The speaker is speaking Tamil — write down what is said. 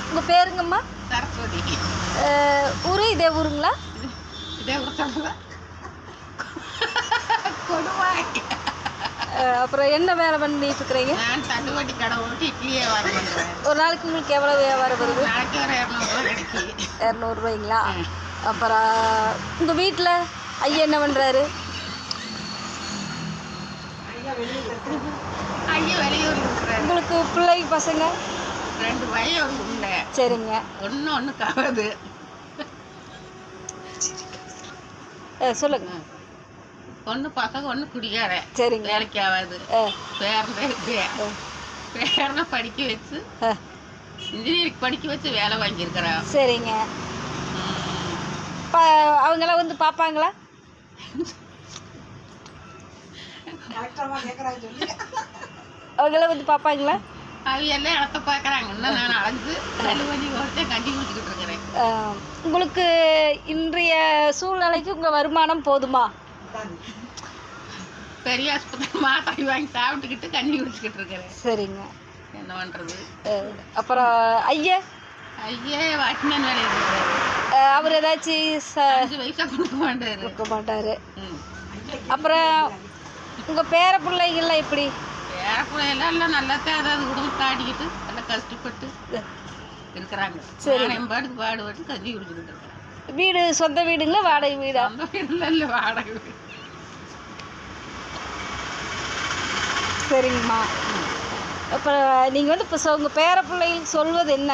உங்கள் பேருங்கம்மா? சரஸ்வதி. ஊர் இதே ஊருங்களா? இதே ஊர் சொல்லுவேன். கொடுவாய். அப்புறம் என்ன வேலை பண்ணிட்டு இருக்கிறீங்க? நான் தள்ளுவண்டி கடை ஓட்டி இட்லி வியாபாரம் பண்ணுறேன். ஒரு நாளைக்கு உங்களுக்கு எவ்வளோ வியாபாரம் வருது? நாளைக்கு ஒரு 200 ரூபா கிடைக்கு. 200 ரூபாய்ங்களா? அப்புறம் உங்கள் வீட்டில் ஐயா என்ன பண்ணுறாரு? ஐயா வெளியூர் இருக்கிறாரு. உங்களுக்கு பிள்ளை பசங்க? 2 பையன் உண்டு. சரிங்க. ஒன்று கவது. சொல்லுங்க. ஒன்று பசங்க, ஒன்று குடிக்கார. சரிங்க. வேலைக்கு ஆகாது. பேரனை படிக்க வச்சு இன்ஜினியரிங் படிக்க வச்சு வேலை வாங்கியிருக்கிறான். சரிங்க. அவங்களாம் வந்து பார்ப்பாங்களா? அவங்களாம் வந்து பார்ப்பாங்களா? அவங்க எல்லாம் இடத்த பார்க்குறாங்க. இன்னும் நான் அலைஞ்சு தள்ளுவண்டி ஓட்டே கஞ்சி குடிச்சிக்கிட்டு இருக்கிறேன். உங்களுக்கு இன்றைய சூழ்நிலைக்கு உங்கள் வருமானம் போதுமா? பெரிய ஆஸ்பத்திரி மாத்திரை வாங்கி சாப்பிட்டுக்கிட்டு கஞ்சி குடிச்சிக்கிட்டு இருக்கிறேன். சரிங்க. என்ன பண்ணுறது? அப்புறம் ஐயா வாட்ச்மேன் வேலை இருக்கிறாரு. அவர் ஏதாச்சும் 5 வயசாக கொடுக்க மாட்டார். அப்புறம் உங்கள் பேர பிள்ளைகள்லாம் எப்படி? பேர பிள்ளைகள்லாம் எல்லாம் நல்லா அதாவது குடும்பத்தை ஆடிக்கிட்டு எல்லாம் கஷ்டப்பட்டு இருக்கிறாங்க. சரி. பாடுபட்டு கஞ்சி குடிச்சிக்கிட்டு இருக்கிறேன். வீடு சொந்த வீடுங்களா வாடகை வீடா? சொந்த வீடுல இல்லை, வாடகை வீடு. சரிங்கம்மா. அப்புறம் நீங்கள் வந்து இப்போ உங்கள் பேர பிள்ளைகளுக்கு சொல்வது என்ன?